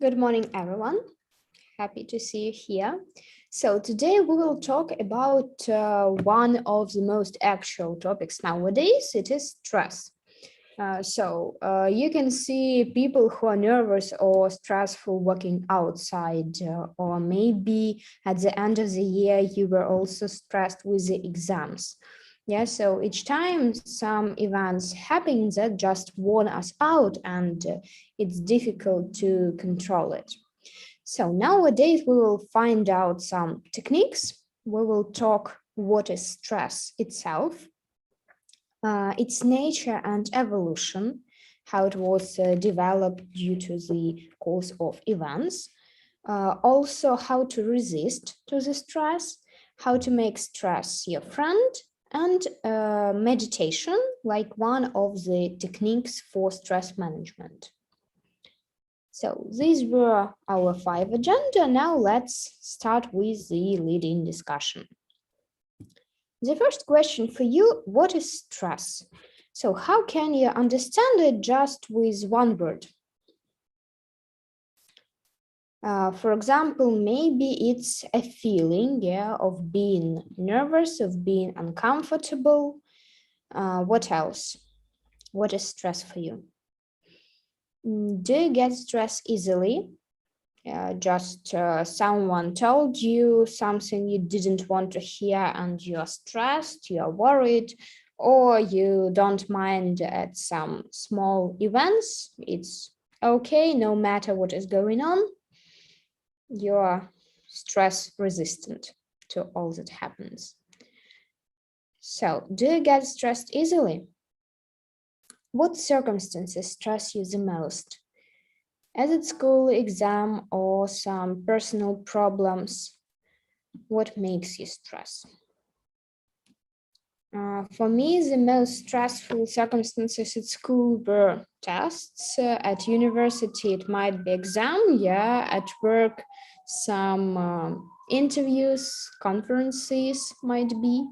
Good morning, everyone. Happy to see you here. So today we will talk about one of the most actual topics nowadays. It is stress. You can see people who are nervous or stressful walking outside, or maybe at the end of the year you were also stressed with the exams. Yeah, so each time some events happen that just warn us out, and it's difficult to control it. So nowadays we will find out some techniques. We will talk what is stress itself, its nature and evolution, how it was developed due to the course of events, also how to resist to the stress, how to make stress your friend, and meditation, like one of the techniques for stress management. So these were our 5 agenda. Now let's start with the leading discussion. The first question for you, what is stress? So how can you understand it just with one word? For example, maybe it's a feeling, of being nervous, of being uncomfortable. What else? What is stress for you? Do you get stressed easily? Just someone told you something you didn't want to hear and you're stressed, you're worried, or you don't mind at some small events. It's okay, no matter what is going on. You're stress resistant to all that happens. So, do you get stressed easily? What circumstances stress you the most? Is it school, exam, or some personal problems? What makes you stress? For me, the most stressful circumstances at school were tests. At university, it might be exam. At work, some interviews, conferences might be.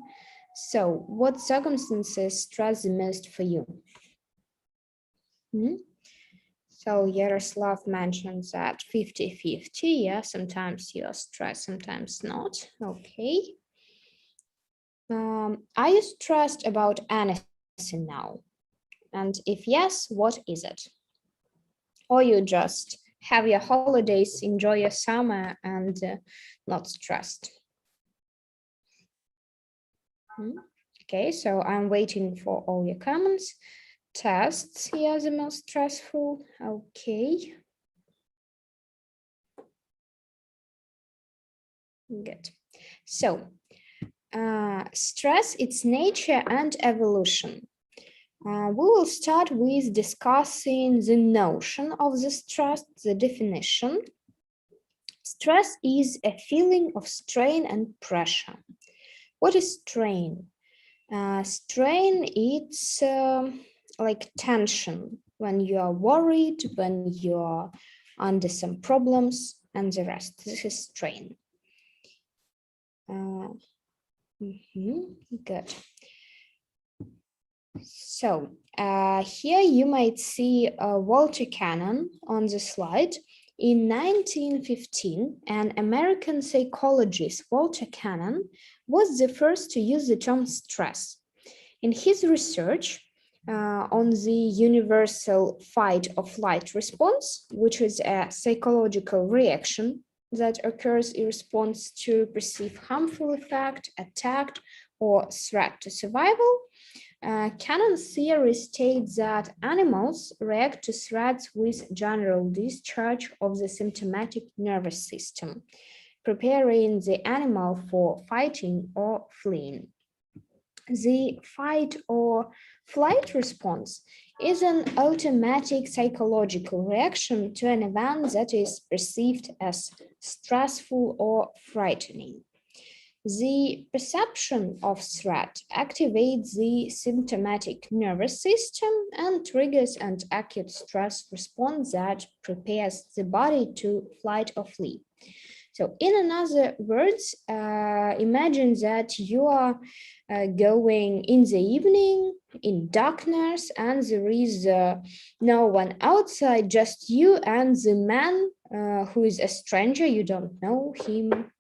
So what circumstances stress the most for you? So Yaroslav mentions that 50-50, sometimes you're stressed, sometimes not, okay. Are you stressed about anything now? And if yes, what is it? Or you just have your holidays, enjoy your summer, and not stressed? Okay, so I'm waiting for all your comments. Tests, the most stressful, okay. Good. So, stress, its nature and evolution. We will start with discussing the notion of the stress, the definition. Stress is a feeling of strain and pressure. What is strain? Strain, it's like tension, when you are worried, when you are under some problems and the rest. This is strain. Good. So here you might see Walter Cannon on the slide. In 1915, an American psychologist, Walter Cannon, was the first to use the term stress. In his research on the universal fight or flight response, which is a psychological reaction that occurs in response to perceived harmful effect, attack, or threat to survival, Cannon's theory states that animals react to threats with general discharge of the sympathetic nervous system, preparing the animal for fighting or fleeing. The fight or flight response is an automatic psychological reaction to an event that is perceived as stressful or frightening. The perception of threat activates the sympathetic nervous system and triggers an acute stress response that prepares the body to fight or flee. So in other words, imagine that you are going in the evening in darkness and there is no one outside, just you and the man who is a stranger, you don't know him,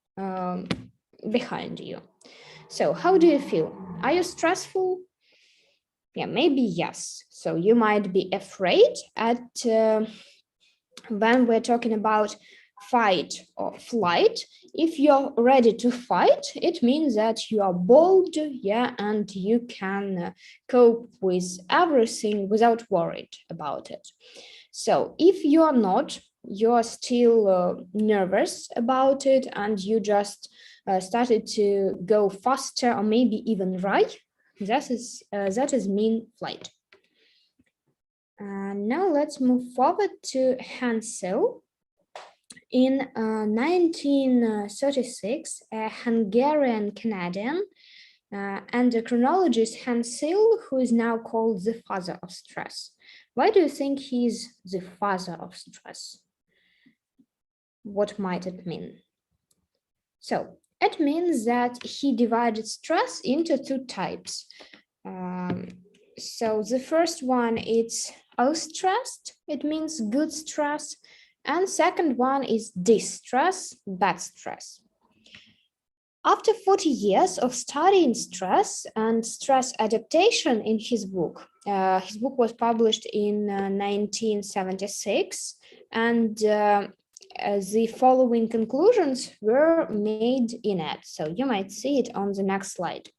behind you. So how do you feel? Are you stressful? Yeah, maybe yes. So you might be afraid at when we're talking about fight or flight. If you're ready to fight, it means that you are bold, yeah, and you can cope with everything without worried about it. So if you are not, you're still nervous about it, and you just started to go faster or maybe even right, that is mean flight. Now let's move forward to Hansel. In 1936, a Hungarian Canadian endocrinologist Hansel, who is now called the father of stress. Why do you think he's the father of stress? What might it mean? So it means that he divided stress into two types. So the first one is eustress, it means good stress, and second one is distress, bad stress. After 40 years of studying stress and stress adaptation in his book was published in 1976, and the following conclusions were made in it. So you might see it on the next slide.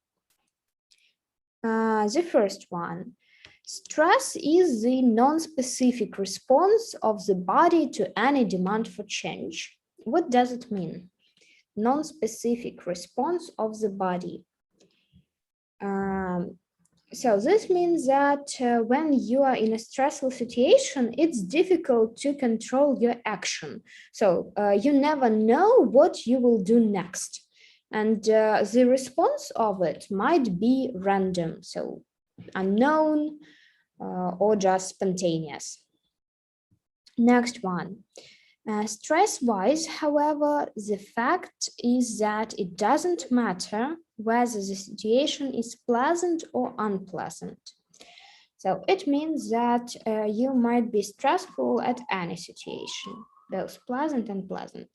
The first one, stress is the non-specific response of the body to any demand for change. What does it mean? Non-specific response of the body. So this means that when you are in a stressful situation, it's difficult to control your action. So you never know what you will do next. And the response of it might be random, so unknown or just spontaneous. Next one. Stress-wise, however, the fact is that it doesn't matter whether the situation is pleasant or unpleasant. So it means that you might be stressful at any situation, both pleasant and pleasant.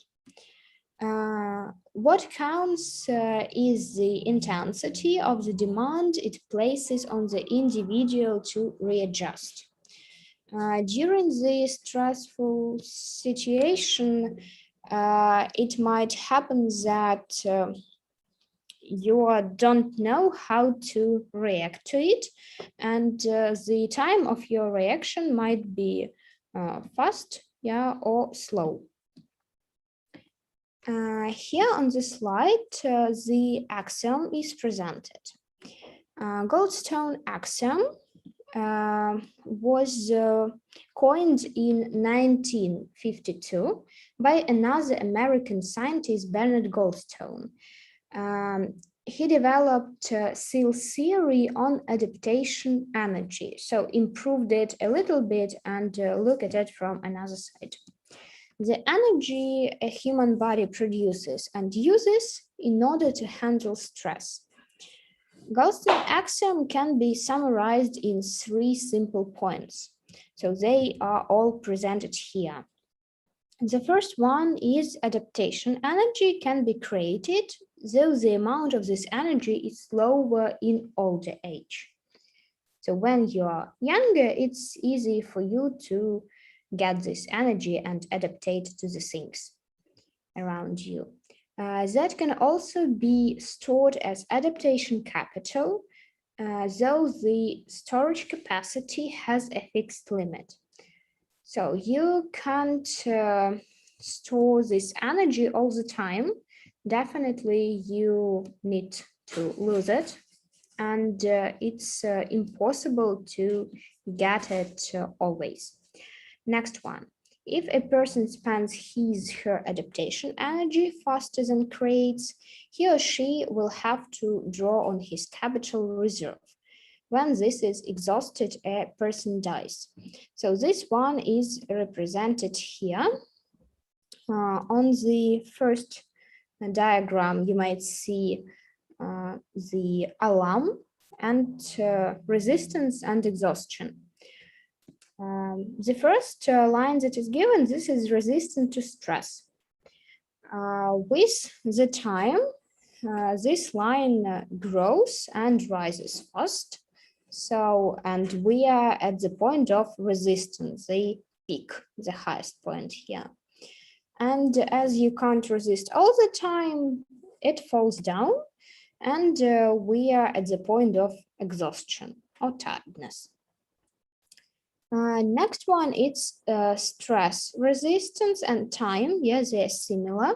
What counts is the intensity of the demand it places on the individual to readjust. During the stressful situation, it might happen that you don't know how to react to it, and the time of your reaction might be fast, yeah, or slow. Here on the slide, the axiom is presented. Goldstone axiom was coined in 1952 by another American scientist, Bernard Goldstone. He developed SEAL theory on adaptation energy, so improved it a little bit and look at it from another side. The energy a human body produces and uses in order to handle stress. Goldstone axiom can be summarized in 3 simple points. So they are all presented here. The first one is adaptation energy can be created, though the amount of this energy is lower in older age. So when you're younger, it's easy for you to get this energy and adaptate to the things around you. That can also be stored as adaptation capital, though the storage capacity has a fixed limit. So you can't store this energy all the time. Definitely you need to lose it, and it's impossible to get it always. Next one. If a person spends her adaptation energy faster than creates, he or she will have to draw on his capital reserve. When this is exhausted, a person dies. So this one is represented here. On the first diagram, you might see the alarm and resistance and exhaustion. The first line that is given, this is resistant to stress. With the time, this line grows and rises fast. So, and we are at the point of resistance, the peak, the highest point here. And as you can't resist all the time, it falls down, and we are at the point of exhaustion or tiredness. Next one, it's stress resistance and time. Yes, they're similar.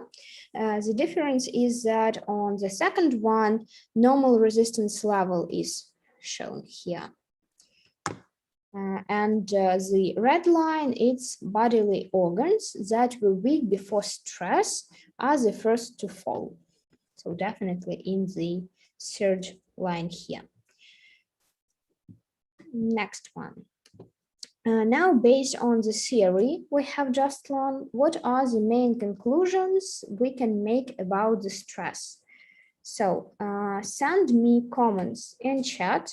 The difference is that on the second one, normal resistance level is shown here. And the red line, it's bodily organs that were weak before stress are the first to fall. So definitely in the third line here. Next one. Now, based on the theory we have just learned, what are the main conclusions we can make about the stress? So send me comments in chat.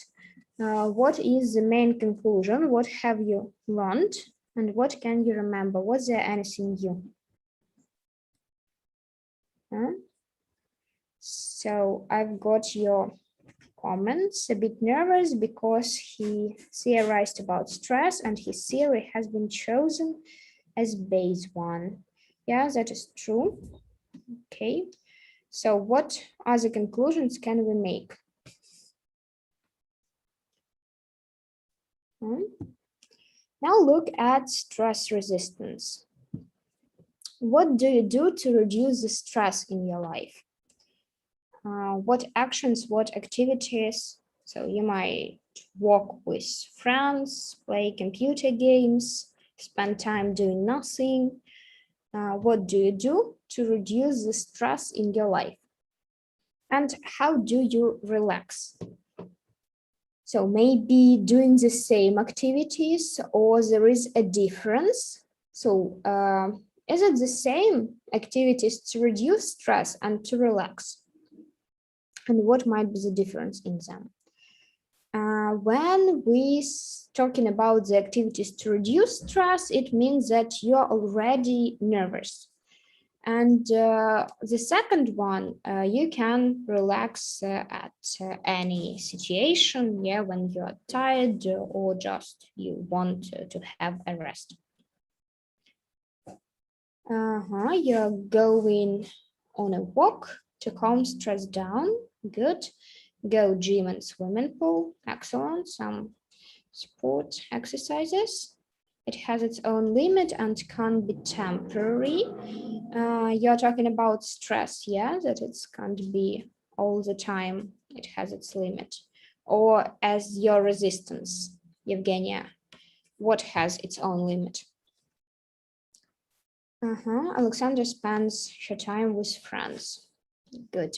What is the main conclusion? What have you learned? And what can you remember? Was there anything new? So I've got your comments, a bit nervous because he theorized about stress and his theory has been chosen as base one. Yeah, that is true. Okay, so what other conclusions can we make? Now look at stress resistance. What do you do to reduce the stress in your life? What actions, what activities? So you might walk with friends, play computer games, spend time doing nothing. What do you do to reduce the stress in your life? And how do you relax? So maybe doing the same activities or there is a difference. So is it the same activities to reduce stress and to relax? And what might be the difference in them? When we talking about the activities to reduce stress, it means that you're already nervous. And the second one, you can relax at any situation, yeah, when you're tired or just you want to have a rest. You're going on a walk to calm stress down. Good. Go gym and swimming pool. Excellent. Some sport exercises. It has its own limit and can be temporary. You're talking about stress, yeah, that it can't be all the time. It has its limit. Or as your resistance, Evgenia, what has its own limit? Alexander spends her time with friends. Good.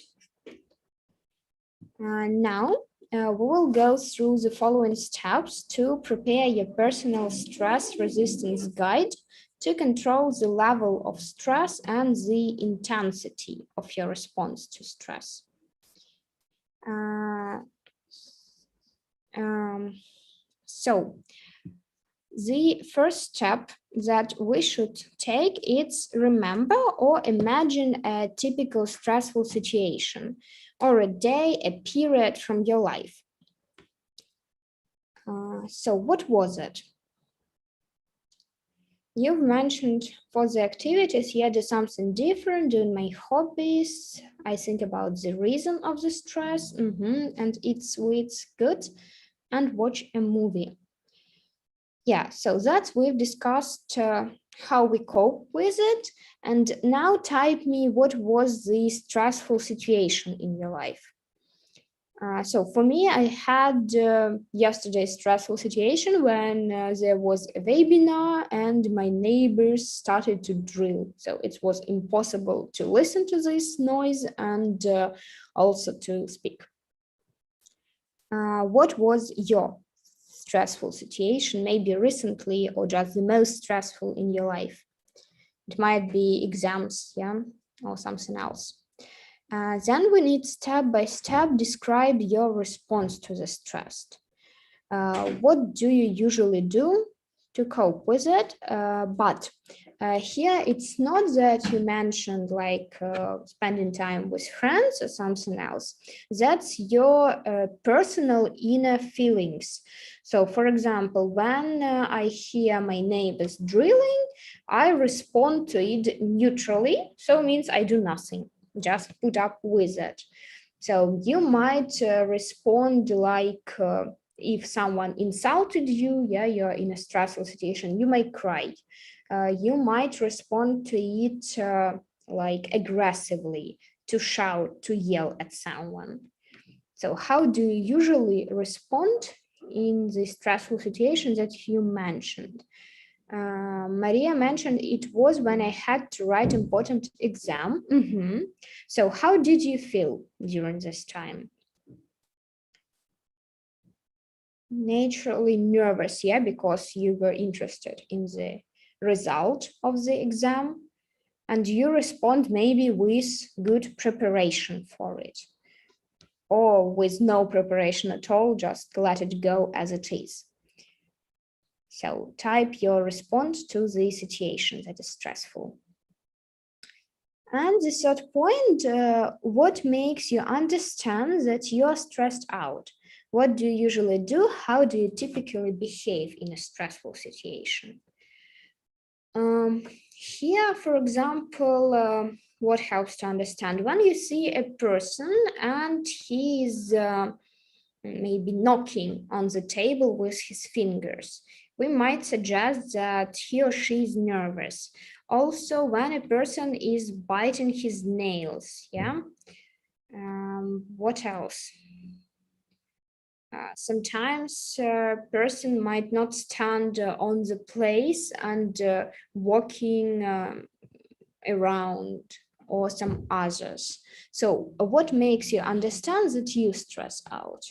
Now, we will go through the following steps to prepare your personal stress resistance guide to control the level of stress and the intensity of your response to stress. So the first step that we should take is remember or imagine a typical stressful situation or a day, a period from your life. So what was it? You've mentioned for the activities, yeah, do something different, doing my hobbies. I think about the reason of the stress, and eat sweets, good, and watch a movie. Yeah, so that's we've discussed how we cope with it. And now type me what was the stressful situation in your life. So for me, I had yesterday's stressful situation when there was a webinar and my neighbors started to drill. So it was impossible to listen to this noise and also to speak. What was your stressful situation, maybe recently or just the most stressful in your life? It might be exams, yeah, or something else. Then we need step by step describe your response to the stress. What do you usually do to cope with it. But here it's not that you mentioned like spending time with friends or something else. That's your personal inner feelings. So for example, when I hear my neighbors drilling, I respond to it neutrally. So it means I do nothing, just put up with it. So you might respond like if someone insulted you, yeah, you're in a stressful situation, you might cry. You might respond to it like aggressively, to shout, to yell at someone. So how do you usually respond in the stressful situation that you mentioned? Maria mentioned it was when I had to write important exam. So how did you feel during this time? Naturally nervous, yeah, because you were interested in the result of the exam and you respond maybe with good preparation for it or with no preparation at all, just let it go as it is. So type your response to the situation that is stressful. And the third point, what makes you understand that you are stressed out? What do you usually do? How do you typically behave in a stressful situation? Here, for example, what helps to understand when you see a person and he is maybe knocking on the table with his fingers, we might suggest that he or she is nervous. Also, when a person is biting his nails, yeah. What else? Sometimes a person might not stand on the place and walking around or some others. So what makes you understand that you stress out?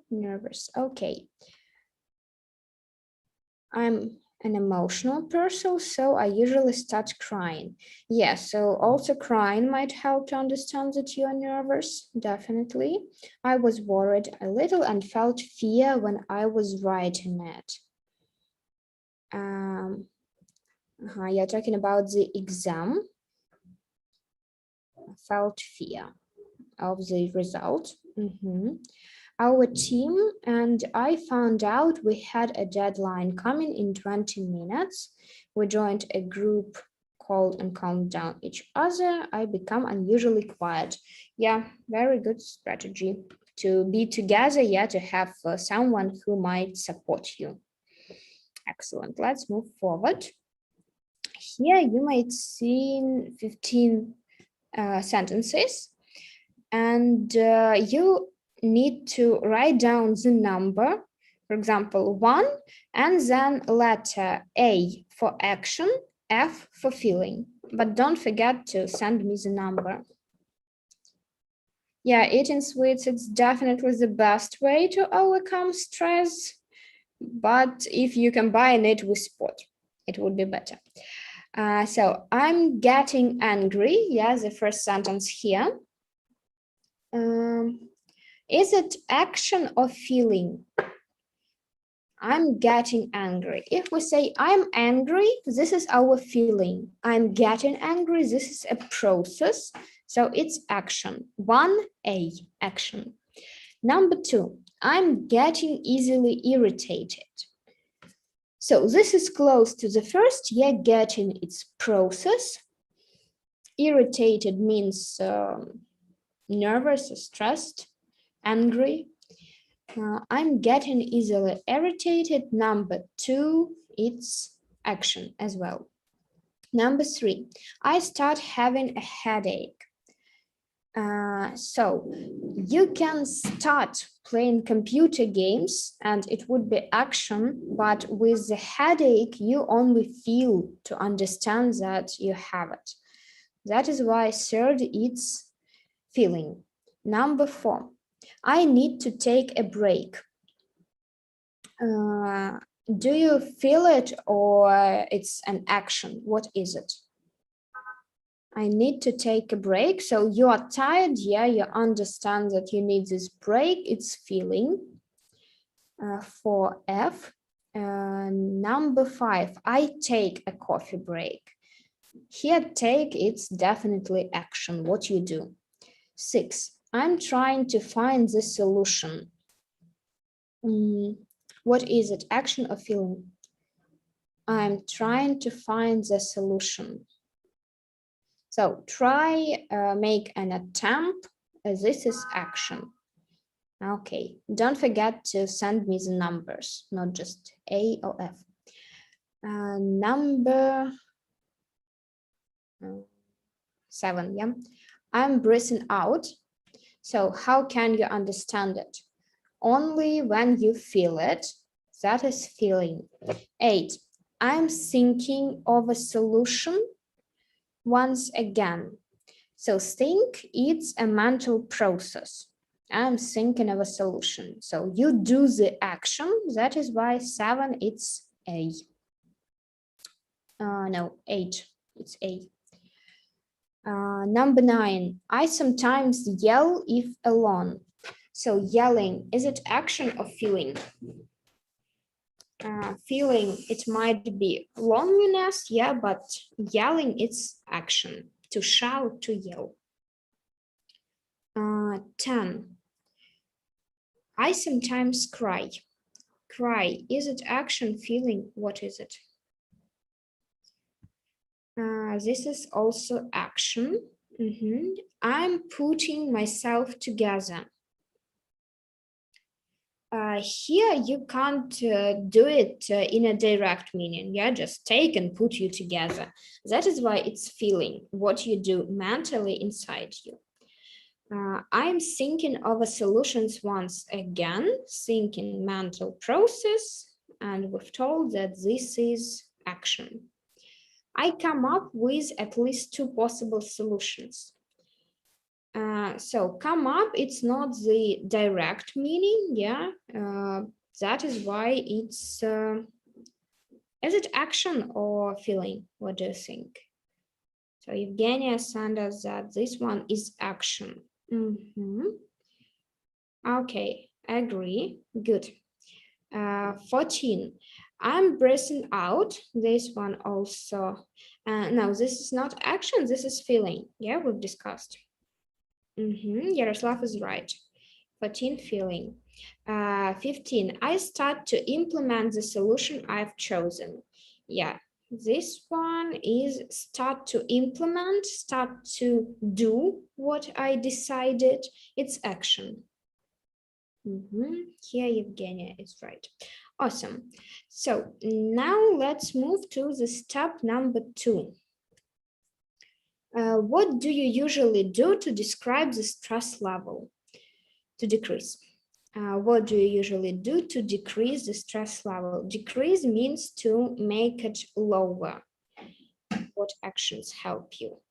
Nervous. Okay. I'm an emotional person, so I usually start crying. Yeah, so also crying might help to understand that you are nervous, definitely. I was worried a little and felt fear when I was writing it. You're talking about the exam. I felt fear of the result. Our team and I found out we had a deadline coming in 20 minutes. We joined a group called and calmed down each other. I become unusually quiet. Yeah, very good strategy to be together, yeah, to have someone who might support you. Excellent. Let's move forward. Here you might see 15 sentences and you need to write down the number, for example, 1, and then letter A for action, F for feeling. But don't forget to send me the number. Yeah, eating sweets, it's definitely the best way to overcome stress. But if you combine it with sport, it would be better. So I'm getting angry. Yeah, the first sentence here. Is it action or feeling? I'm getting angry. If we say I'm angry, this is our feeling. I'm getting angry, this is a process. So it's action. 1A, action. Number 2, I'm getting easily irritated. So this is close to the first, yeah, getting its process. Irritated means nervous, stressed, angry. I'm getting easily irritated. Number 2, it's action as well. Number 3, I start having a headache. So you can start playing computer games and it would be action, but with the headache, you only feel to understand that you have it. That is why third, it's feeling. Number 4, I need to take a break. Do you feel it or it's an action? What is it? I need to take a break. So you are tired. Yeah, you understand that you need this break. It's feeling. For F. Number 5, I take a coffee break. Here, take, it's definitely action, what you do. 6, I'm trying to find the solution. What is it, action or feeling? I'm trying to find the solution. So try, make an attempt. This is action. Okay, don't forget to send me the numbers, not just A or F. Number 7, yeah. I'm breathing out. So how can you understand it? Only when you feel it, that is feeling. 8, I'm thinking of a solution once again. So think, it's a mental process. I'm thinking of a solution. So you do the action. That is why 7, it's A. No, 8, it's A. Number 9, I sometimes yell if alone. So yelling, is it action or feeling? Feeling, it might be loneliness, yeah, but yelling, it's action, to shout, to yell. 10, I sometimes cry. Cry, is it action, feeling? What is it? This is also action. I'm putting myself together. Here you can't do it in a direct meaning. Yeah, just take and put you together. That is why it's feeling, what you do mentally inside you. I'm thinking of a solutions once again, thinking mental process, and we've told that this is action. I come up with at least 2 possible solutions. So come up, it's not the direct meaning, yeah. That is why it's, is it action or feeling? What do you think? So Evgenia sent us that this one is action. Okay, agree, good. 14, I'm breathing out. This one also, no, this is not action, this is feeling. Yeah, we've discussed. Yaroslav is right. 14, feeling. 15, I start to implement the solution I've chosen. Yeah, this one is start to implement, start to do what I decided. It's action. Here, Evgenia is right. Awesome. So now let's move to the step number 2. What do you usually do to describe the stress level? To decrease. What do you usually do to decrease the stress level? Decrease means to make it lower. What actions help you?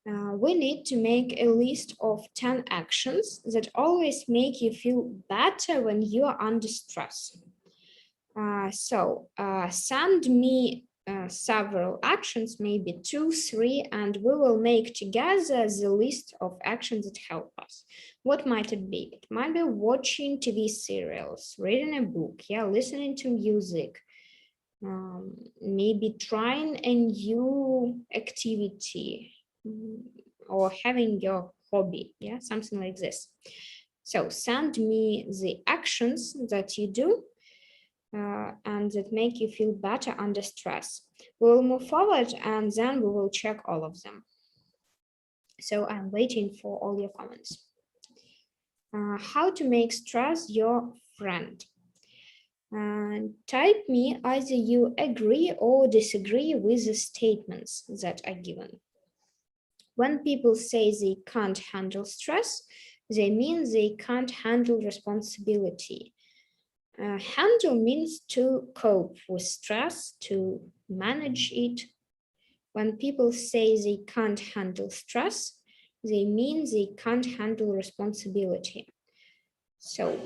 We need to make a list of 10 actions that always make you feel better when you are under stress. So send me several actions, maybe 2, 3, and we will make together the list of actions that help us. What might it be? It might be watching TV serials, reading a book, yeah, listening to music, maybe trying a new activity, or having your hobby, yeah, something like this. So send me the actions that you do and that make you feel better under stress. We will move forward and then we will check all of them. So I'm waiting for all your comments. How to make stress your friend? Type me either you agree or disagree with the statements that are given. When people say they can't handle stress, they mean they can't handle responsibility. Handle means to cope with stress, to manage it. When people say they can't handle stress, they mean they can't handle responsibility. So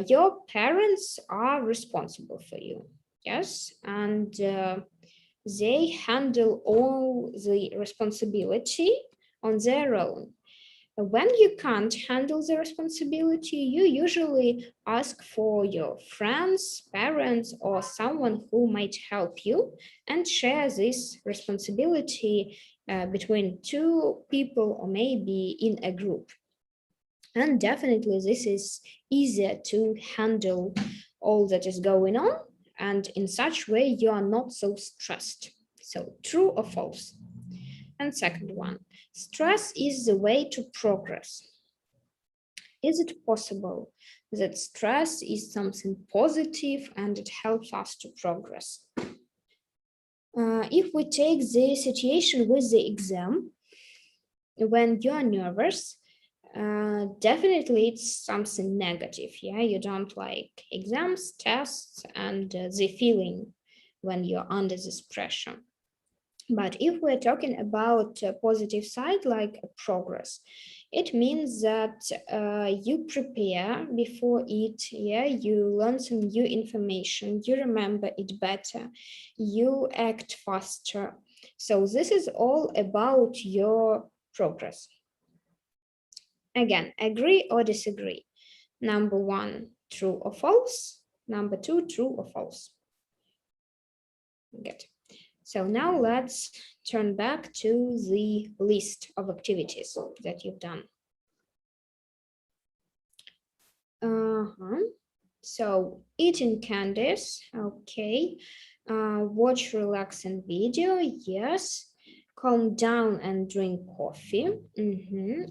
your parents are responsible for you, yes? And They handle all the responsibility on their own. When you can't handle the responsibility, you usually ask for your friends, parents, or someone who might help you and share this responsibility between two people or maybe in a group. And definitely, this is easier to handle all that is going on. And in such way, you are not so stressed. So, true or false? And second one, stress is the way to progress. Is it possible that stress is something positive and it helps us to progress? If we take the situation with the exam, when you're nervous, definitely it's something negative. Yeah, you don't like exams, tests, and the feeling when you're under this pressure. But if we're talking about a positive side, like progress, it means that you prepare before it, yeah, you learn some new information, you remember it better, you act faster. So this is all about your progress. Again, agree or disagree? Number one, true or false? Number two, true or false? Good. So now let's turn back to the list of activities that you've done. So eating candies, okay. Watch relaxing video, yes. Calm down and drink coffee,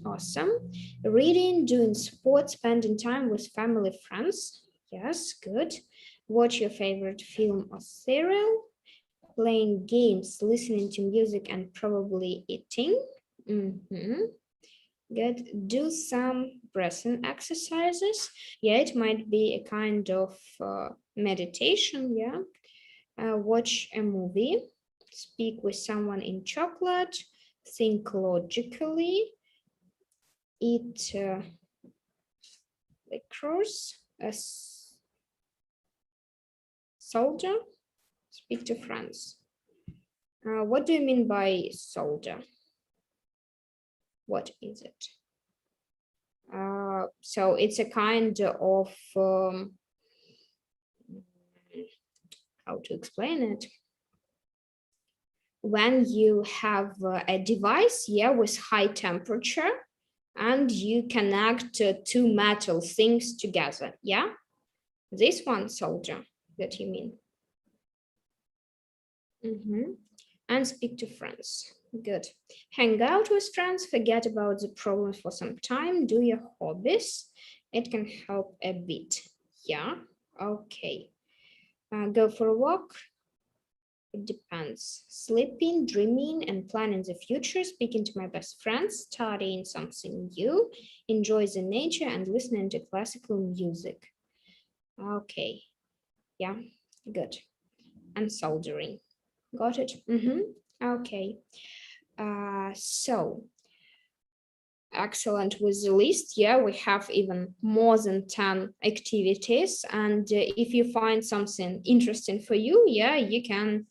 awesome. Reading, doing sports, spending time with family, friends, yes, good. Watch your favorite film or serial, playing games, listening to music, and probably eating. Good. Do some breathing exercises. Yeah, it might be a kind of meditation. Yeah. Watch a movie. Speak with someone in chocolate. Think logically. Eat licorice. A soldier. Speak to friends. What do you mean by soldier? What is it? So it's a kind of how to explain it? When you have a device, yeah, with high temperature, and you connect two metal things together, yeah? This one, soldier, that you mean. And speak to friends. Good. Hang out with friends, forget about the problems for some time, do your hobbies. It can help a bit. Yeah, okay. Go for a walk. It depends. Sleeping, dreaming, and planning the future, speaking to my best friends, studying something new, enjoy the nature, and listening to classical music. Okay. Yeah, good. And soldering. Got it? Okay. So excellent with the list. Yeah, we have even more than 10 activities. And if you find something interesting for you, yeah, you can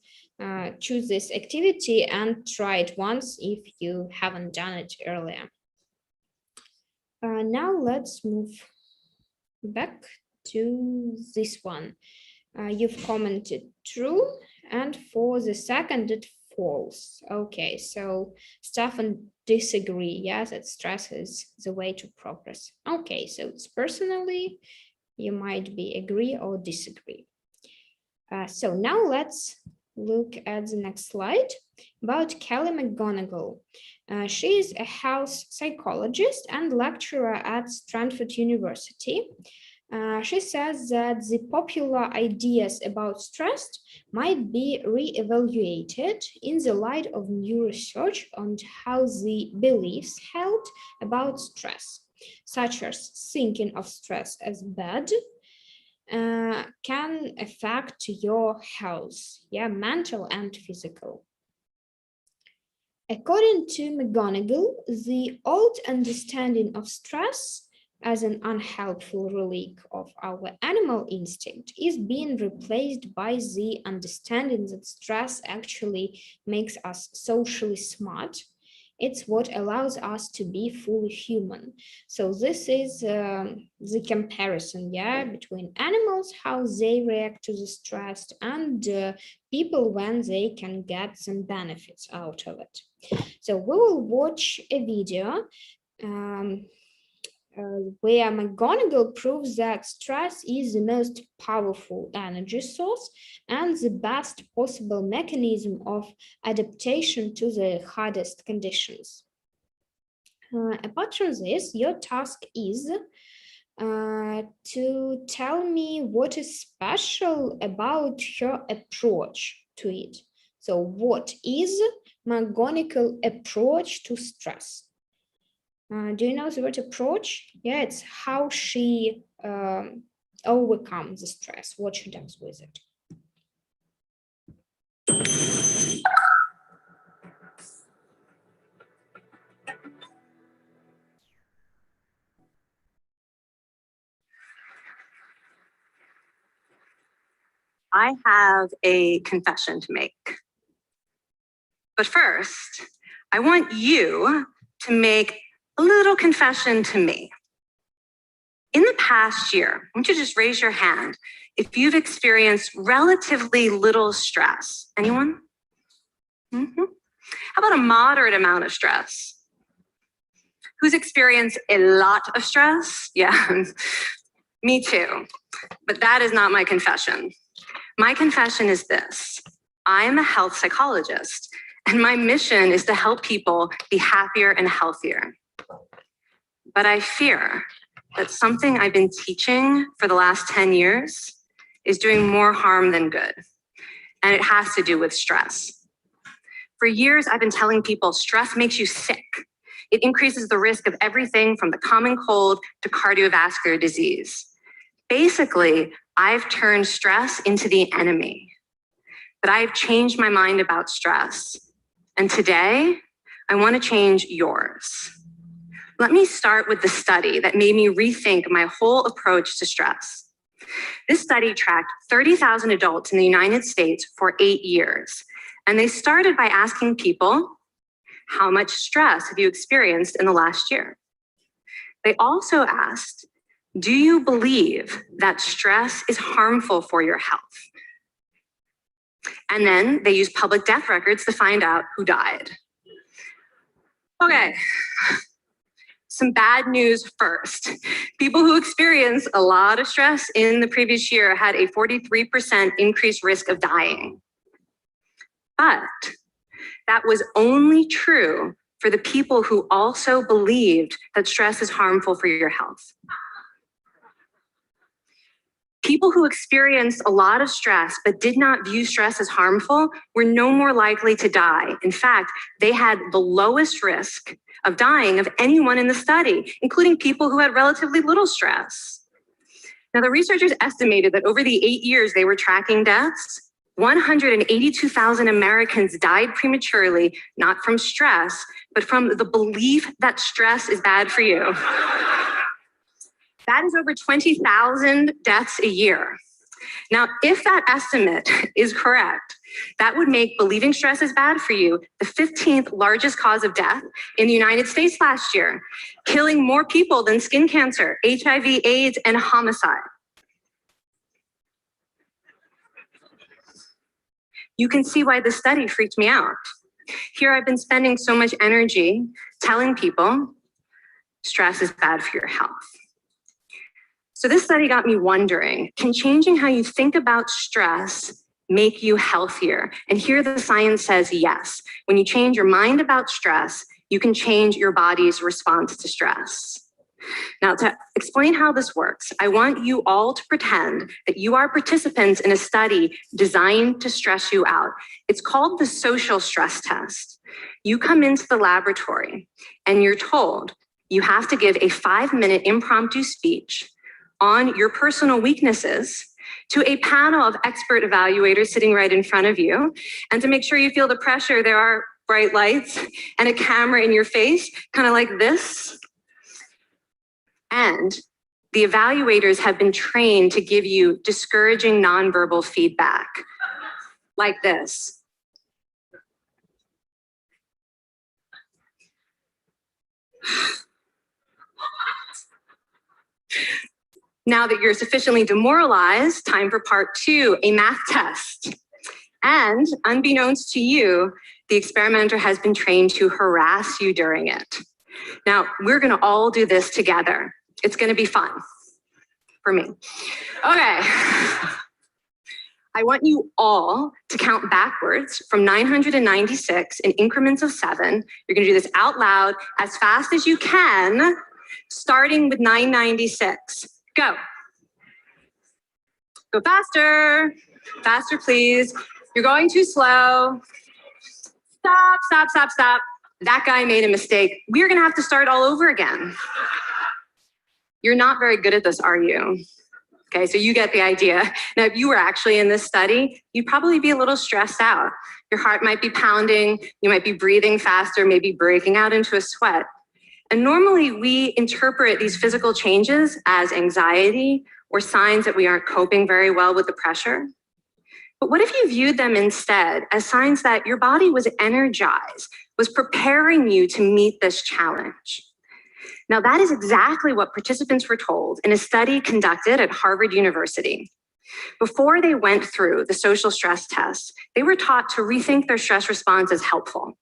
choose this activity and try it once if you haven't done it earlier. Now let's move back to this one. You've commented true, and for the second, it false. Okay, so Stefan disagree. Yes, that stress is the way to progress. Okay, so it's personally, you might be agree or disagree. So now let's look at the next slide about Kelly McGonigal. She is a health psychologist and lecturer at Stanford University. She says that the popular ideas about stress might be re-evaluated in the light of new research on how the beliefs held about stress, such as thinking of stress as bad, can affect your health, yeah, mental and physical. According to McGonigal, the old understanding of stress as an unhelpful relic of our animal instinct is being replaced by the understanding that stress actually makes us socially smart. It's what allows us to be fully human. So this is the comparison, yeah, between animals, how they react to the stress, and people when they can get some benefits out of it. So we will watch a video um, where McGonagall proves that stress is the most powerful energy source and the best possible mechanism of adaptation to the hardest conditions. Apart from this, your task is to tell me what is special about her approach to it. So what is McGonagall approach to stress? Do you know the word approach? Yeah, it's how she overcomes the stress, what she does with it. I have a confession to make. But first, I want you to make a little confession to me. In the past year, I want you to just raise your hand if you've experienced relatively little stress. Anyone? How about a moderate amount of stress? Who's experienced a lot of stress? Yeah, me too. But that is not my confession. My confession is this: I'm a health psychologist, and my mission is to help people be happier and healthier. But I fear that something I've been teaching for the last 10 years is doing more harm than good, and it has to do with stress. For years, I've been telling people stress makes you sick. It increases the risk of everything from the common cold to cardiovascular disease. Basically, I've turned stress into the enemy. But I've changed my mind about stress. And today, I want to change yours. Let me start with the study that made me rethink my whole approach to stress. This study tracked 30,000 adults in the United States for 8 years. And they started by asking people, how much stress have you experienced in the last year? They also asked, do you believe that stress is harmful for your health? And then they used public death records to find out who died. Okay, some bad news first. People who experienced a lot of stress in the previous year had a 43% increased risk of dying. But that was only true for the people who also believed that stress is harmful for your health. People who experienced a lot of stress but did not view stress as harmful were no more likely to die. In fact, they had the lowest risk of dying of anyone in the study, including people who had relatively little stress. Now, the researchers estimated that over the 8 years they were tracking deaths, 182,000 Americans died prematurely, not from stress, but from the belief that stress is bad for you. That is over 20,000 deaths a year. Now, if that estimate is correct, that would make believing stress is bad for you the 15th largest cause of death in the United States last year, killing more people than skin cancer, HIV, AIDS, and homicide. You can see why this study freaked me out. Here I've been spending so much energy telling people stress is bad for your health. So this study got me wondering, can changing how you think about stress make you healthier? And here the science says yes. When you change your mind about stress, you can change your body's response to stress. Now, to explain how this works, I want you all to pretend that you are participants in a study designed to stress you out. It's called the social stress test. You come into the laboratory and you're told you have to give a 5-minute impromptu speech on your personal weaknesses to a panel of expert evaluators sitting right in front of you. And to make sure you feel the pressure, there are bright lights and a camera in your face, kind of like this. And the evaluators have been trained to give you discouraging nonverbal feedback, like this. Now that you're sufficiently demoralized, time for part 2, a math test. And unbeknownst to you, the experimenter has been trained to harass you during it. Now, we're gonna all do this together. It's gonna be fun for me. Okay. I want you all to count backwards from 996 in increments of 7. You're gonna do this out loud as fast as you can, starting with 996. Go. Go faster. Faster, please. You're going too slow. Stop, stop, stop, stop. That guy made a mistake. We're gonna have to start all over again. You're not very good at this, are you? Okay, so you get the idea. Now, if you were actually in this study, you'd probably be a little stressed out. Your heart might be pounding, you might be breathing faster, maybe breaking out into a sweat. And normally we interpret these physical changes as anxiety or signs that we aren't coping very well with the pressure. But what if you viewed them instead as signs that your body was energized, was preparing you to meet this challenge? Now, that is exactly what participants were told in a study conducted at Harvard University. Before they went through the social stress test, they were taught to rethink their stress response as helpful.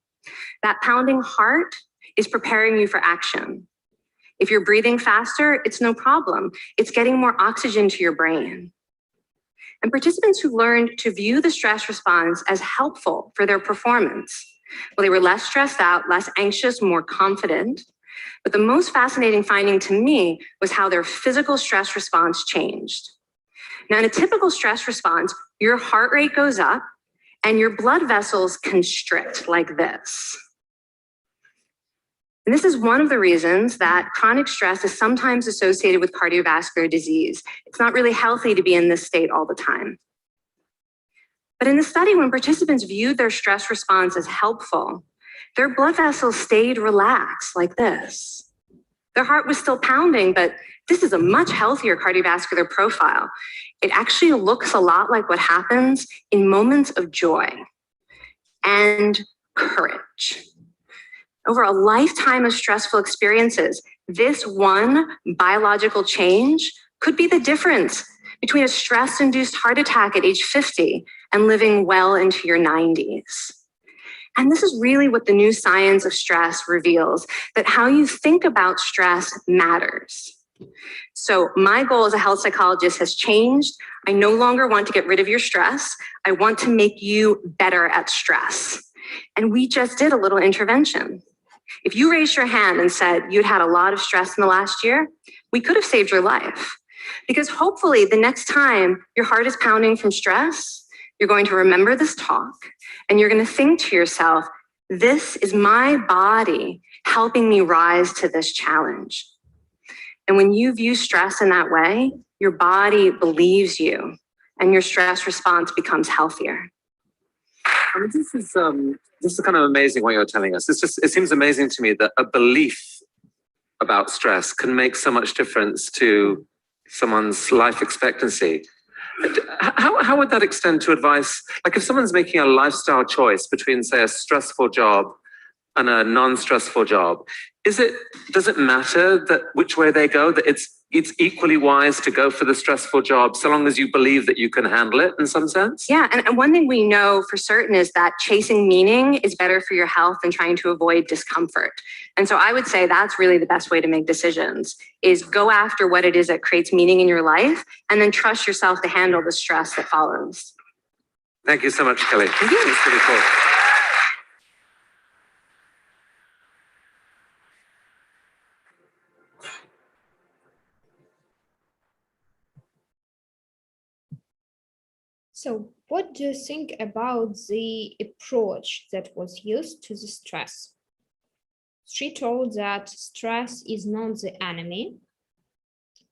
That pounding heart is preparing you for action. If you're breathing faster, it's no problem. It's getting more oxygen to your brain. And participants who learned to view the stress response as helpful for their performance, well, they were less stressed out, less anxious, more confident. But the most fascinating finding to me was how their physical stress response changed. Now, in a typical stress response, your heart rate goes up and your blood vessels constrict like this. And this is one of the reasons that chronic stress is sometimes associated with cardiovascular disease. It's not really healthy to be in this state all the time. But in the study, when participants viewed their stress response as helpful, their blood vessels stayed relaxed like this. Their heart was still pounding, but this is a much healthier cardiovascular profile. It actually looks a lot like what happens in moments of joy and courage. Over a lifetime of stressful experiences, this one biological change could be the difference between a stress-induced heart attack at age 50 and living well into your 90s. And this is really what the new science of stress reveals, that how you think about stress matters. So my goal as a health psychologist has changed. I no longer want to get rid of your stress. I want to make you better at stress. And we just did a little intervention. If you raised your hand and said you'd had a lot of stress in the last year, we could have saved your life. Because hopefully the next time your heart is pounding from stress, you're going to remember this talk and you're going to think to yourself, this is my body helping me rise to this challenge. And when you view stress in that way, your body believes you and your stress response becomes healthier. I mean, this is kind of amazing what you're telling us. It seems amazing to me that a belief about stress can make so much difference to someone's life expectancy. How would that extend to advice? Like if someone's making a lifestyle choice between, say, a stressful job and a non-stressful job, does it matter that which way they go, that it's equally wise to go for the stressful job so long as you believe that you can handle it in some sense? Yeah, and one thing we know for certain is that chasing meaning is better for your health than trying to avoid discomfort. And so I would say that's really the best way to make decisions, is go after what it is that creates meaning in your life and then trust yourself to handle the stress that follows. Thank you so much, Kelly. Thank you. It's really cool. So what do you think about the approach that was used to the stress? She told that stress is not the enemy.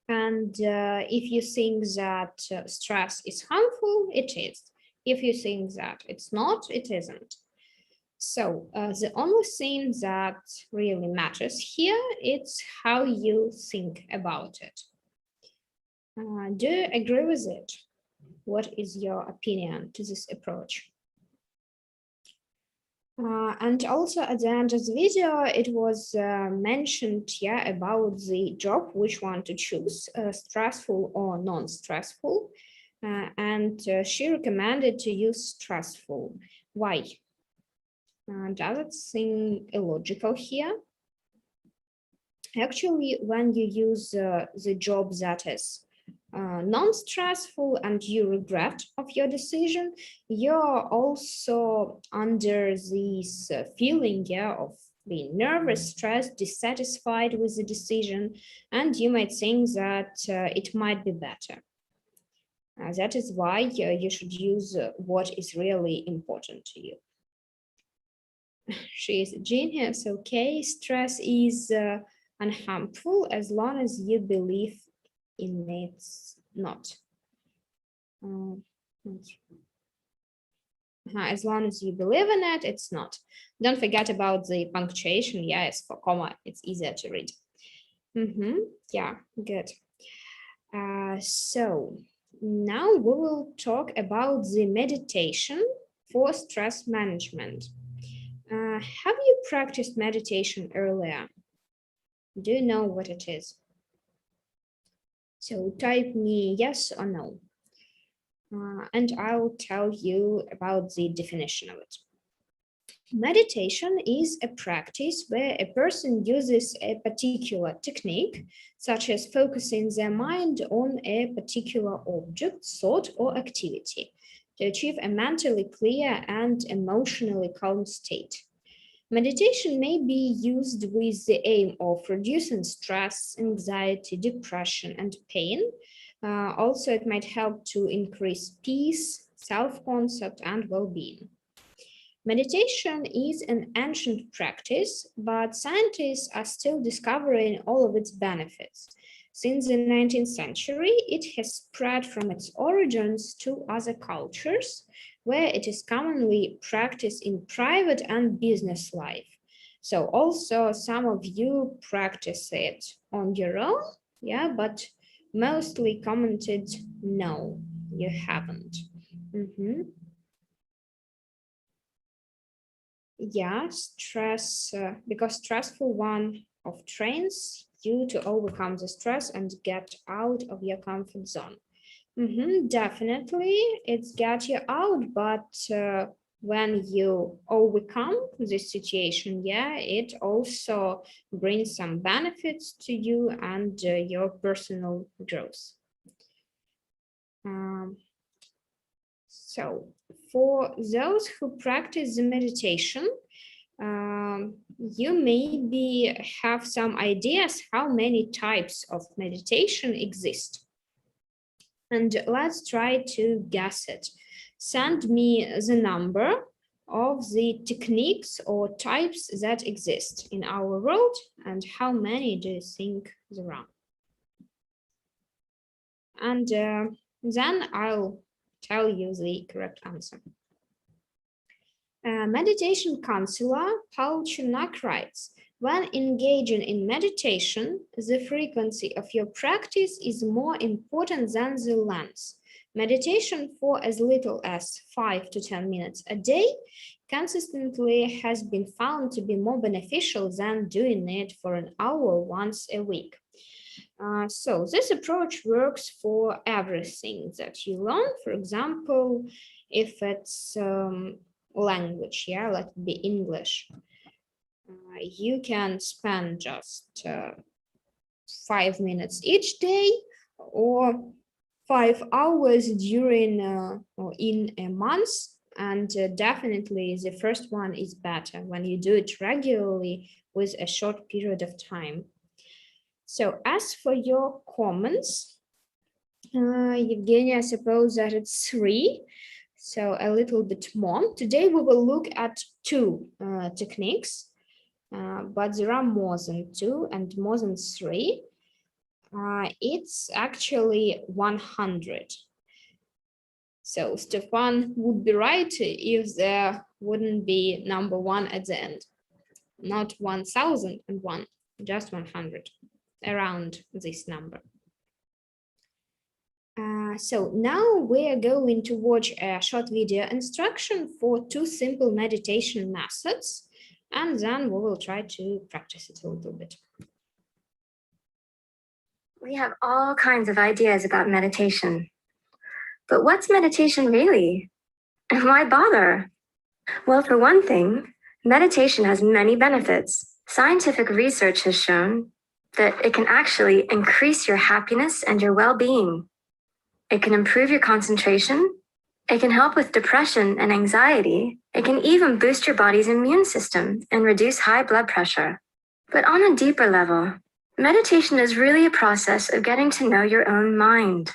And if you think that stress is harmful, it is. If you think that it's not, it isn't. So the only thing that really matters here, it's how you think about it. Do you agree with it? What is your opinion to this approach? And also at the end of the video, it was mentioned, yeah, about the job, which one to choose, stressful or non-stressful. And she recommended to use stressful. Why? Does it seem illogical here? Actually, when you use the job that is non-stressful and you regret of your decision, you're also under this feeling, yeah, of being nervous, stressed, dissatisfied with the decision, and you might think that it might be better. That is why you should use what is really important to you. She is a genius. Okay, stress is unharmful as long as you believe in it's not. As long as you believe in it, it's not. Don't forget about the punctuation. Yes, for comma, it's easier to read. Yeah, good. So now we will talk about the meditation for stress management. Have you practiced meditation earlier? Do you know what it is? So type me yes or no. And I'll tell you about the definition of it. Meditation is a practice where a person uses a particular technique, such as focusing their mind on a particular object, thought, or activity, to achieve a mentally clear and emotionally calm state. Meditation may be used with the aim of reducing stress, anxiety, depression, and pain. Also, it might help to increase peace, self-concept, and well-being. Meditation is an ancient practice, but scientists are still discovering all of its benefits. Since the 19th century, it has spread from its origins to other cultures, where it is commonly practiced in private and business life. So also some of you practice it on your own, yeah, but mostly commented, no, you haven't. Yeah, stress, because stressful one of trains you to overcome the stress and get out of your comfort zone. Definitely, it's get you out, but when you overcome this situation, yeah, it also brings some benefits to you and your personal growth. So for those who practice the meditation, you maybe have some ideas how many types of meditation exist. And let's try to guess it. Send me the number of the techniques or types that exist in our world and how many do you think there are? And then I'll tell you the correct answer. Meditation counselor Paul Chunak writes, when engaging in meditation, the frequency of your practice is more important than the length. Meditation for as little as 5 to 10 minutes a day consistently has been found to be more beneficial than doing it for an hour once a week. So this approach works for everything that you learn. For example, if it's language, yeah, let it be English. You can spend just 5 minutes each day or 5 hours during or in a month. And definitely the first one is better when you do it regularly with a short period of time. So as for your comments, Evgenia, I suppose that it's 3, so a little bit more. Today we will look at 2 techniques, but there are more than 2 and more than 3. It's actually 100. So Stefan would be right if there wouldn't be number 1 at the end. Not 1001, just 100, around this number. So now we are going to watch a short video instruction for 2 simple meditation methods, and then we will try to practice it a little bit. We have all kinds of ideas about meditation. But what's meditation really? And why bother? Well, for one thing, meditation has many benefits. Scientific research has shown that it can actually increase your happiness and your well-being. It can improve your concentration. It can help with depression and anxiety. It can even boost your body's immune system and reduce high blood pressure. But on a deeper level, meditation is really a process of getting to know your own mind.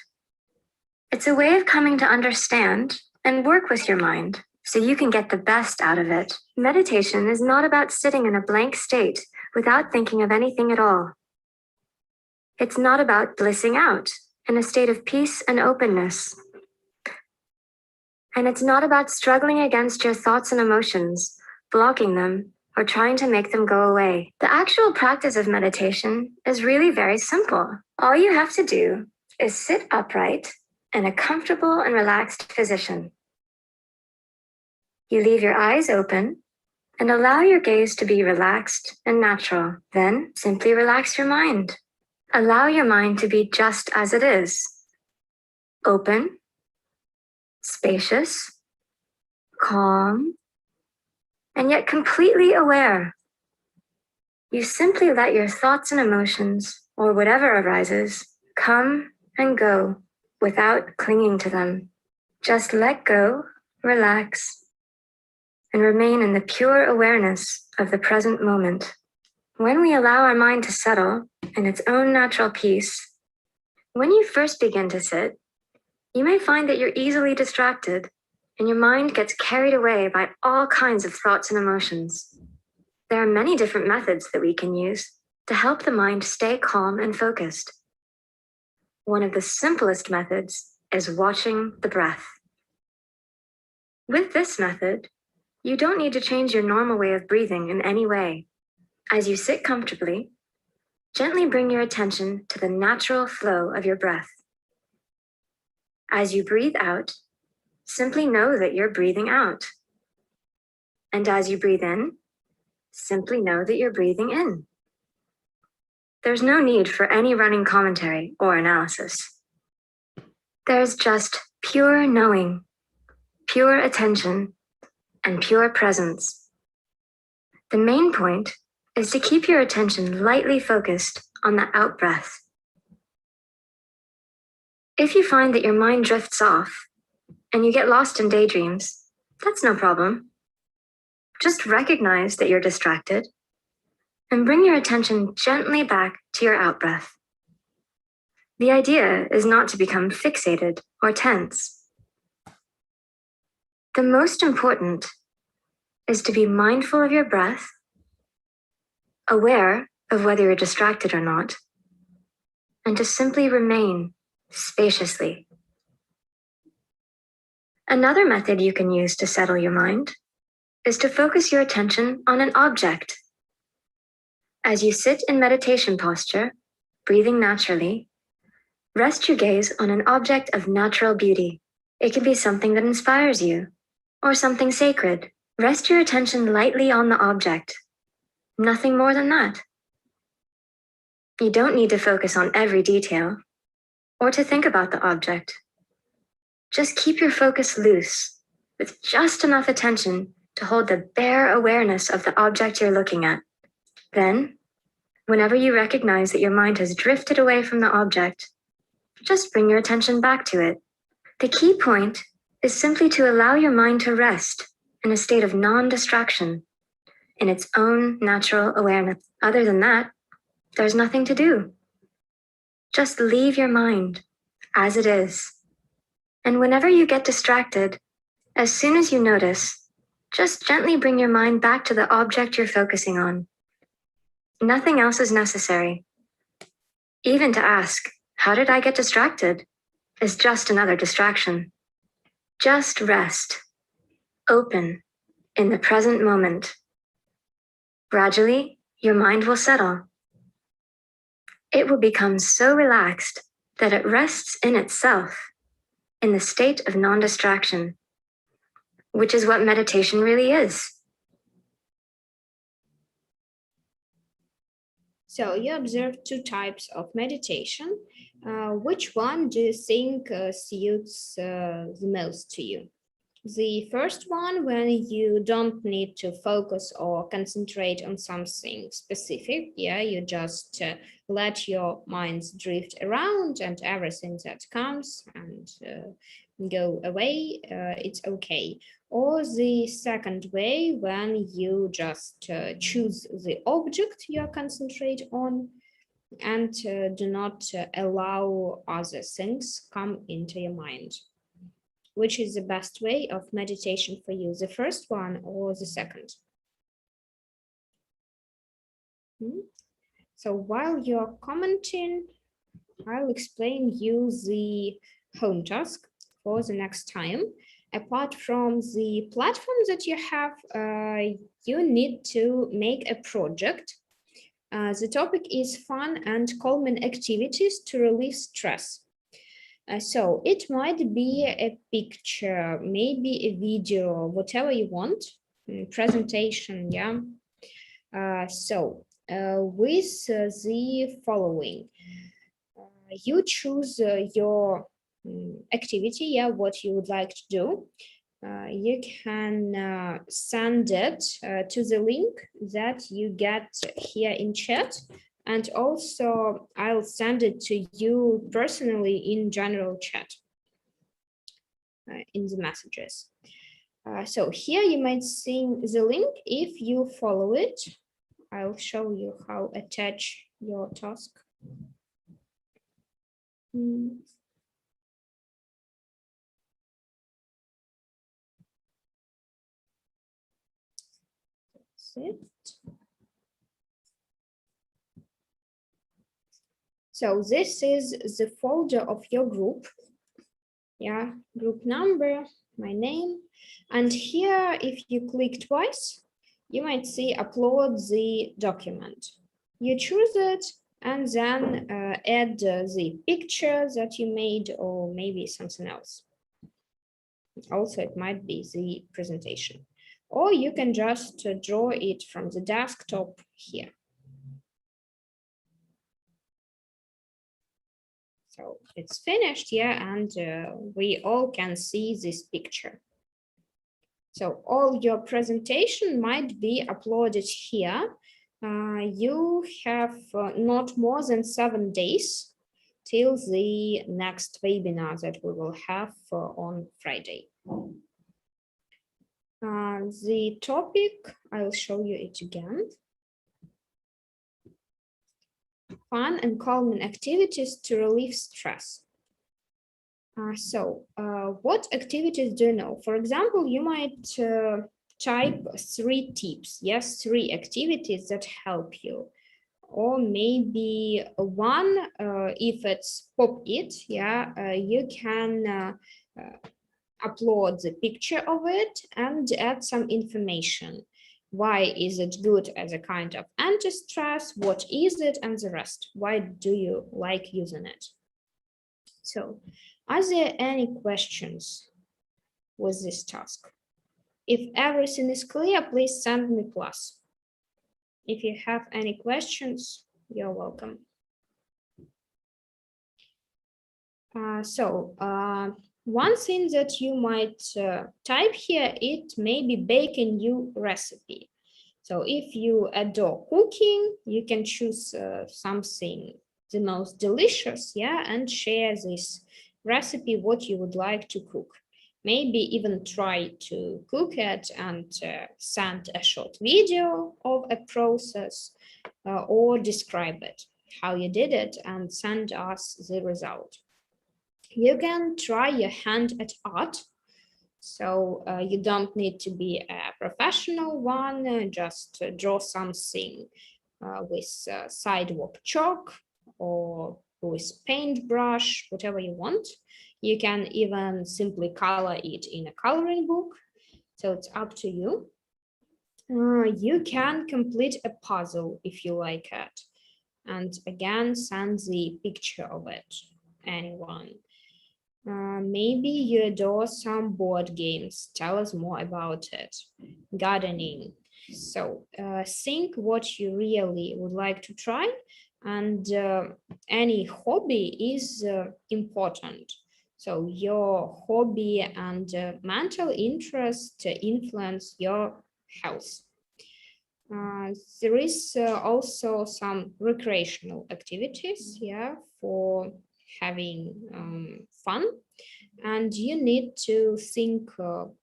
It's a way of coming to understand and work with your mind so you can get the best out of it. Meditation is not about sitting in a blank state without thinking of anything at all. It's not about blissing out in a state of peace and openness. And it's not about struggling against your thoughts and emotions, blocking them, or trying to make them go away. The actual practice of meditation is really very simple. All you have to do is sit upright in a comfortable and relaxed position. You leave your eyes open and allow your gaze to be relaxed and natural. Then simply relax your mind. Allow your mind to be just as it is. Open, spacious, calm, and yet completely aware. You simply let your thoughts and emotions, or whatever arises, come and go without clinging to them. Just let go, relax, and remain in the pure awareness of the present moment. When we allow our mind to settle in its own natural peace, when you first begin to sit, you may find that you're easily distracted and your mind gets carried away by all kinds of thoughts and emotions. There are many different methods that we can use to help the mind stay calm and focused. One of the simplest methods is watching the breath. With this method, you don't need to change your normal way of breathing in any way. As you sit comfortably, gently bring your attention to the natural flow of your breath. As you breathe out, simply know that you're breathing out. And as you breathe in, simply know that you're breathing in. There's no need for any running commentary or analysis. There's just pure knowing, pure attention, and pure presence. The main point is to keep your attention lightly focused on the out-breath. If you find that your mind drifts off and you get lost in daydreams, that's no problem. Just recognize that you're distracted and bring your attention gently back to your out-breath. The idea is not to become fixated or tense. The most important is to be mindful of your breath, aware of whether you're distracted or not, and to simply remain spaciously. Another method you can use to settle your mind is to focus your attention on an object. As you sit in meditation posture, breathing naturally, rest your gaze on an object of natural beauty. It can be something that inspires you, or something sacred. Rest your attention lightly on the object. Nothing more than that. You don't need to focus on every detail, or to think about the object. Just keep your focus loose, with just enough attention to hold the bare awareness of the object you're looking at. Then, whenever you recognize that your mind has drifted away from the object, just bring your attention back to it. The key point is simply to allow your mind to rest in a state of non-distraction, in its own natural awareness. Other than that, there's nothing to do. Just leave your mind as it is. And whenever you get distracted, as soon as you notice, just gently bring your mind back to the object you're focusing on. Nothing else is necessary. Even to ask, how did I get distracted, is just another distraction. Just rest, open in the present moment. Gradually, your mind will settle. It will become so relaxed that it rests in itself in the state of non-distraction, which is what meditation really is. So you observed two types of meditation. Which one do you think suits the most to you? The first one, when you don't need to focus or concentrate on something specific, yeah, you just let your minds drift around and everything that comes and go away, it's okay. Or the second way, when you just choose the object you concentrate on and do not allow other things come into your mind. Which is the best way of meditation for you, the first one or the second? So while you're commenting, I'll explain you the home task for the next time. Apart from the platform that you have, you need to make a project. The topic is fun and calming activities to relieve stress. So it might be a picture, maybe a video, whatever you want, presentation, yeah. With the following, you choose your activity, yeah, what you would like to do. You can send it to the link that you get here in chat. And also I'll send it to you personally in general chat in the messages. So here you might see the link. If you follow it, I'll show you how to attach your task. That's it. So this is the folder of your group. Yeah, group number, my name. And here, if you click twice, you might see upload the document. You choose it and then add the picture that you made or maybe something else. Also, it might be the presentation. Or you can just draw it from the desktop here. So it's finished here, and we all can see this picture. So all your presentation might be uploaded here. You have not more than 7 days till the next webinar that we will have on Friday. The topic, I'll show you it again. Fun and calming activities to relieve stress. What activities do you know? For example, you might type 3 tips, yes, 3 activities that help you. Or maybe one, if it's pop-it, yeah, you can upload the picture of it and add some information. Why is it good as a kind of anti-stress? What is it? And the rest. Why do you like using it? So, are there any questions with this task? If everything is clear, please send me plus. If you have any questions, you're welcome. One thing that you might type here, it may be bake a new recipe. So if you adore cooking, you can choose something the most delicious, yeah, and share this recipe, what you would like to cook. Maybe even try to cook it and send a short video of a process or describe it, how you did it, and send us the result. You can try your hand at art. So you don't need to be a professional one, just draw something with sidewalk chalk or with paintbrush, whatever you want. You can even simply color it in a coloring book. So it's up to you. You can complete a puzzle if you like it. And again, send the picture of it, anyone. Maybe you adore some board games. Tell us more about it. Gardening. So think what you really would like to try, and any hobby is important. So your hobby and mental interest influence your health. There is also some recreational activities, yeah, for having fun, and you need to think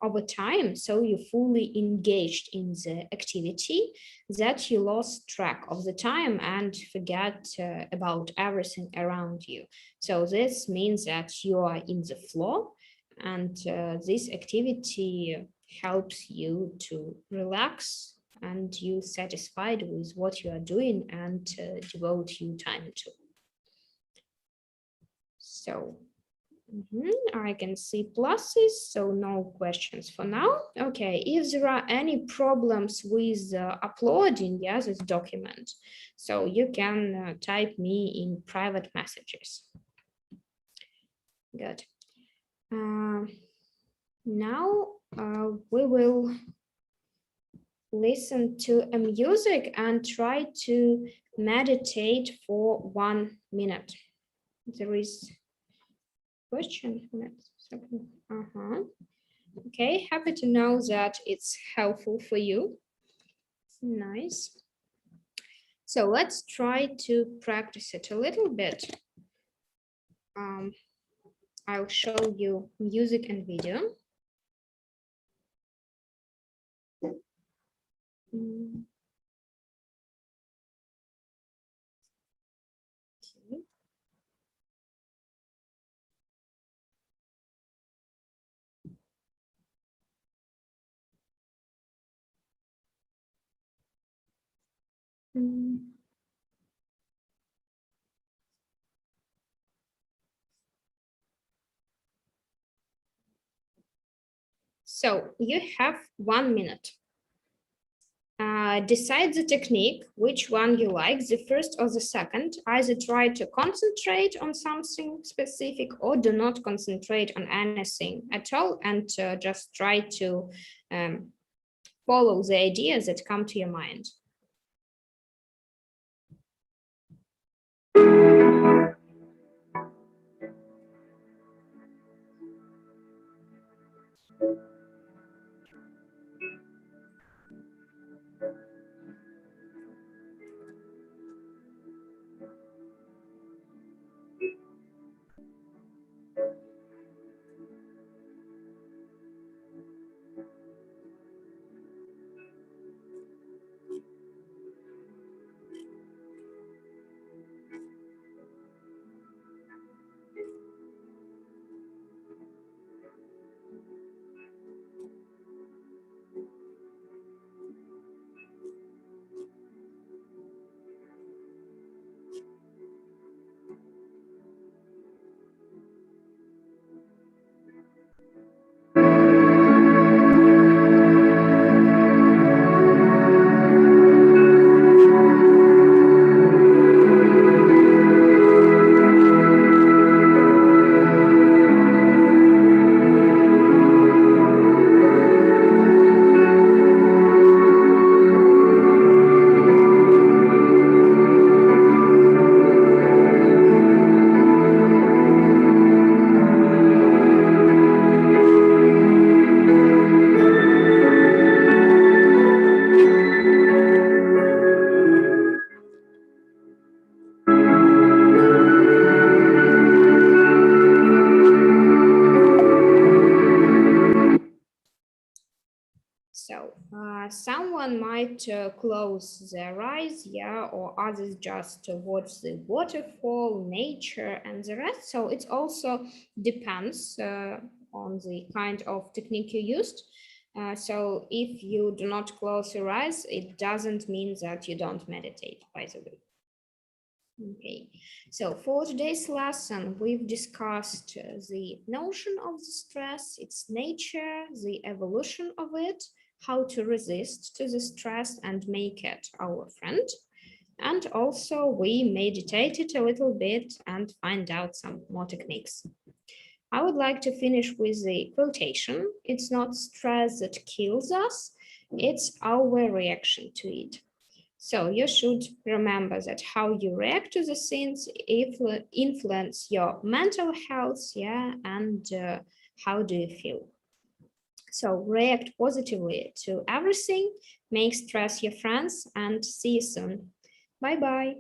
over time so you fully engaged in the activity that you lost track of the time and forget about everything around you. So this means that you are in the flow, and this activity helps you to relax and you satisfied with what you are doing and devote your time to. So I can see pluses, so no questions for now. Okay, if there are any problems with uploading, this document, so you can type me in private messages. Good. Now we will listen to a music and try to meditate for 1 minute. There is question. Okay, happy to know that it's helpful for you. Nice. So let's try to practice it a little bit. I'll show you music and video. Okay. So you have 1 minute. Decide the technique, which one you like, the first or the second. Either try to concentrate on something specific or do not concentrate on anything at all, and just try to follow the ideas that come to your mind. So someone might close their eyes, yeah, or others just watch the waterfall, nature, and the rest. So it also depends on the kind of technique you used. So if you do not close your eyes, it doesn't mean that you don't meditate, by the way. Okay, so for today's lesson, we've discussed the notion of the stress, its nature, the evolution of it, how to resist to the stress and make it our friend. And also we meditated a little bit and find out some more techniques. I would like to finish with the quotation. It's not stress that kills us, it's our reaction to it. So you should remember that how you react to the things influence your mental health, yeah, and how do you feel. So react positively to everything, make stress your friends, and see you soon. Bye-bye.